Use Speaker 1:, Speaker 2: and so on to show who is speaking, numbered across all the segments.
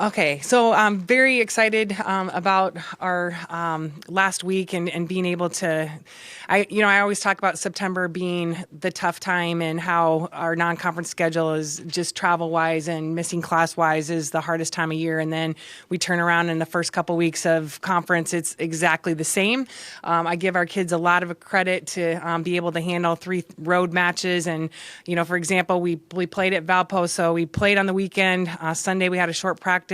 Speaker 1: Okay, so I'm very excited about our last week and being able to. I always talk about September being the tough time and how our non-conference schedule is just travel-wise and missing class-wise is the hardest time of year. And then we turn around in the first couple weeks of conference, it's exactly the same. I give our kids a lot of credit to be able to handle 3 road matches. And, for example, we played at Valpo, so we played on the weekend. Sunday we had a short practice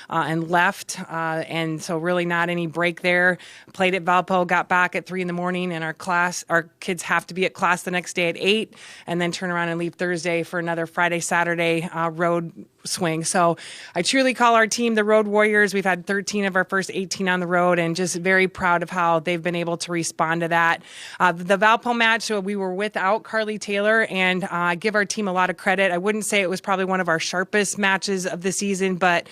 Speaker 1: and left. And so really not any break there. Played at Valpo, got back at 3 in the morning, and our kids have to be at class the next day at 8, and then turn around and leave Thursday for another Friday, Saturday road swing. So I truly call our team the Road Warriors. We've had 13 of our first 18 on the road, and just very proud of how they've been able to respond to that. The Valpo match, we were without Carly Taylor, and I give our team a lot of credit. I wouldn't say it was probably one of our sharpest matches of the season, but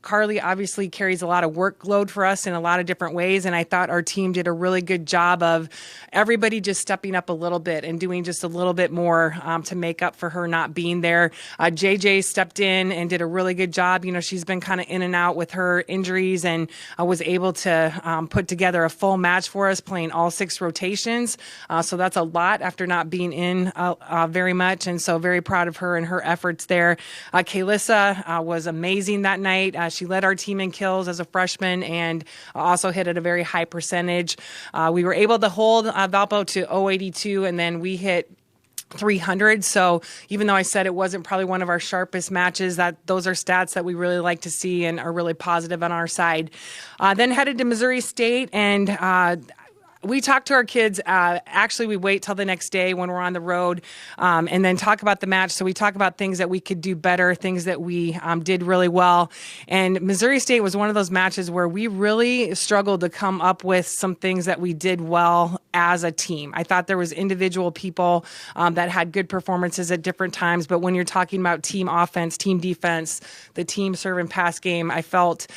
Speaker 1: Carly obviously carries a lot of workload for us in a lot of different ways, and I thought our team did a really good job of everybody just stepping up a little bit and doing just a little bit more to make up for her not being there. JJ stepped in and did a really good job. She's been kind of in and out with her injuries, and was able to put together a full match for us, playing all 6 rotations. So that's a lot after not being in very much, and so very proud of her and her efforts there. Kaylissa was amazing that night. She led our team in kills as a freshman and also hit at a very high percentage. We were able to hold Valpo to 082, and then we hit 300. So even though I said it wasn't probably one of our sharpest matches, those are stats that we really like to see and are really positive on our side. Then headed to Missouri State, and we talk to our kids. Actually, we wait till the next day when we're on the road, and then talk about the match. So we talk about things that we could do better, things that we did really well. And Missouri State was one of those matches where we really struggled to come up with some things that we did well as a team. I thought there was individual people that had good performances at different times, but when you're talking about team offense, team defense, the team serve and pass game, I felt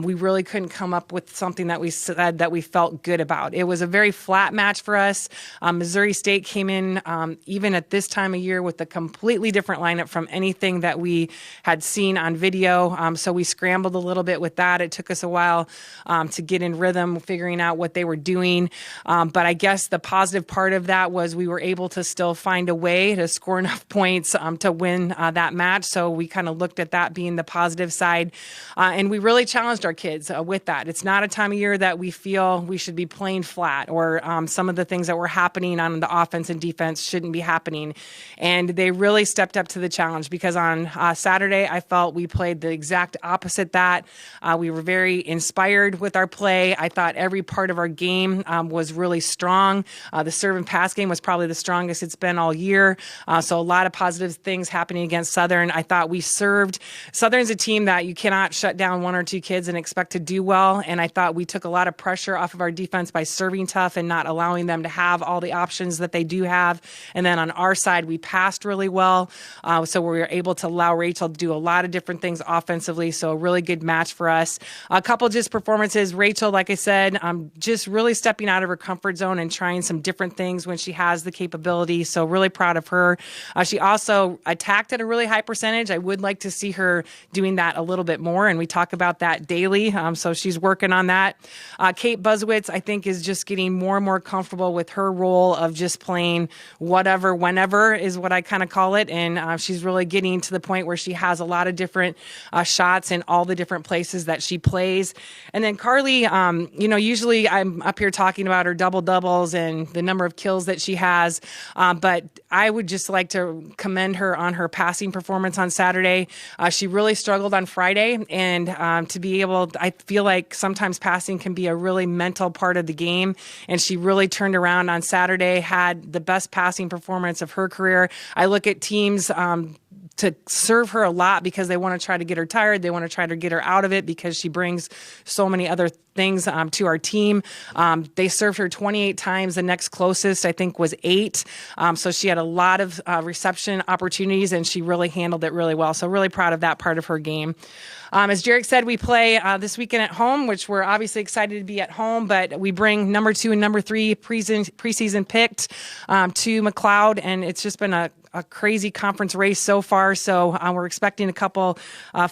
Speaker 1: we really couldn't come up with something that we said that we felt good about. It was a very flat match for us. Missouri State came in even at this time of year with a completely different lineup from anything that we had seen on video. So we scrambled a little bit with that. It took us a while to get in rhythm, figuring out what they were doing. But I guess the positive part of that was we were able to still find a way to score enough points to win that match. So we kind of looked at that being the positive side. And we really challenged our kids with that. It's not a time of year that we feel we should be playing flat, or some of the things that were happening on the offense and defense shouldn't be happening. And they really stepped up to the challenge, because on Saturday, I felt we played the exact opposite that. We were very inspired with our play. I thought every part of our game was really strong. The serve and pass game was probably the strongest it's been all year. So a lot of positive things happening against Southern. I thought we served. Southern's a team that you cannot shut down 1 or 2 kids and expect to do well. And I thought we took a lot of pressure off of our defense by serving tough and not allowing them to have all the options that they do have. And then on our side, we passed really well. So we were able to allow Rachel to do a lot of different things offensively. So a really good match for us. A couple just performances. Rachel, like I said, just really stepping out of her comfort zone and trying some different things when she has the capability. So really proud of her. She also attacked at a really high percentage. I would like to see her doing that a little bit more, and we talk about that daily. So she's working on that. Kate Buswitz, I think, is just getting more and more comfortable with her role of just playing whatever, whenever is what I kind of call it. And she's really getting to the point where she has a lot of different shots in all the different places that she plays. And then Carly, usually I'm up here talking about her double-doubles and the number of kills that she has. But I would just like to commend her on her passing performance on Saturday. She really struggled on Friday. And to be able, I feel like sometimes passing can be a really mental part of the game. And she really turned around on Saturday, had the best passing performance of her career. I look at teams to serve her a lot because they want to try to get her tired. They want to try to get her out of it because she brings so many other things to our team. They served her 28 times. The next closest, I think, was 8. So she had a lot of reception opportunities, and she really handled it really well. So really proud of that part of her game. As Jarek said, we play this weekend at home, which we're obviously excited to be at home, but we bring number 2 and number 3 preseason picked to McLeod, and it's just been a a crazy conference race so far. So we're expecting a couple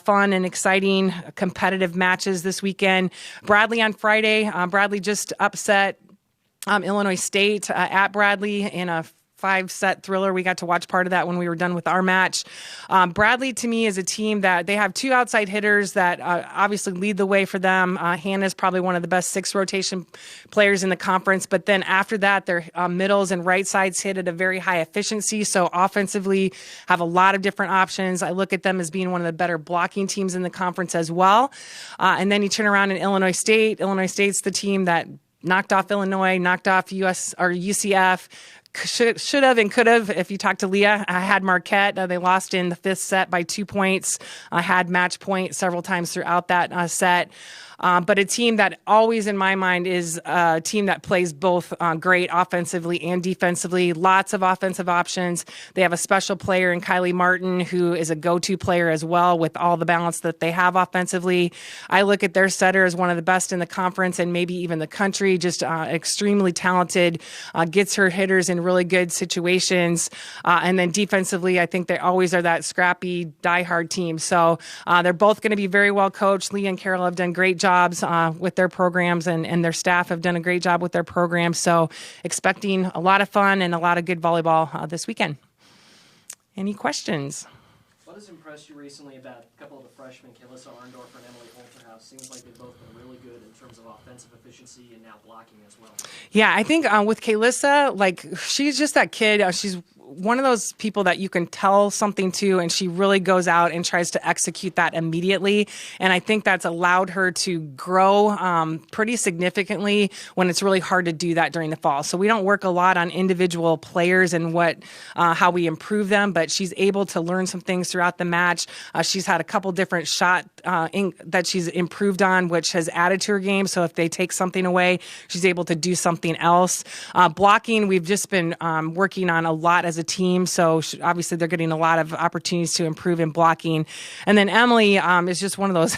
Speaker 1: fun and exciting competitive matches this weekend. Bradley on Friday. Bradley just upset Illinois State at Bradley in a 5-set thriller. We got to watch part of that when we were done with our match. Bradley, to me, is a team that they have 2 outside hitters that obviously lead the way for them. Hannah's probably one of the best 6 rotation players in the conference, but then after that, their middles and right sides hit at a very high efficiency. So offensively, have a lot of different options. I look at them as being one of the better blocking teams in the conference as well. And then you turn around in Illinois State. Illinois State's the team that knocked off Illinois, knocked off UCF. Should have and could have. If you talk to Leah, I had Marquette. They lost in the 5th set by 2 points. I had match point several times throughout that set. But a team that always in my mind is a team that plays both great offensively and defensively. Lots of offensive options. They have a special player in Kylie Martin who is a go-to player as well with all the balance that they have offensively. I look at their setter as one of the best in the conference and maybe even the country, just extremely talented, gets her hitters in really good situations. And then defensively, I think they always are that scrappy, diehard team. So they're both going to be very well coached. Leah and Carol have done great jobs with their programs, and their staff have done a great job with their programs. So expecting a lot of fun and a lot of good volleyball this weekend. Any questions?
Speaker 2: What has impressed you recently about a couple of the freshmen, Kayla Arndorfer and Emily Holterhouse? Seems like they've both been really good in terms of offensive efficiency and now blocking as well.
Speaker 1: Yeah, I think with Kayla, like, she's just that kid. She's one of those people that you can tell something to, and she really goes out and tries to execute that immediately. And I think that's allowed her to grow pretty significantly when it's really hard to do that during the fall. So we don't work a lot on individual players and how we improve them, but she's able to learn some things throughout the match. She's had a couple different shot that she's improved on, which has added to her game. So if they take something away, she's able to do something else. Blocking, we've just been working on a lot as a team. So obviously they're getting a lot of opportunities to improve in blocking. And then Emily is just one of those,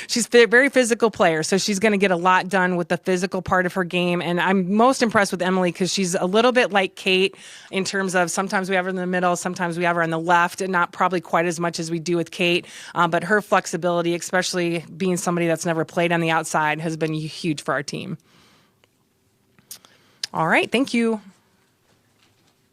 Speaker 1: she's a very physical player. So she's going to get a lot done with the physical part of her game. And I'm most impressed with Emily because she's a little bit like Kate in terms of sometimes we have her in the middle, sometimes we have her on the left, and not probably quite as much as we do with Kate. But her flexibility, especially being somebody that's never played on the outside, has been huge for our team. All right. Thank you.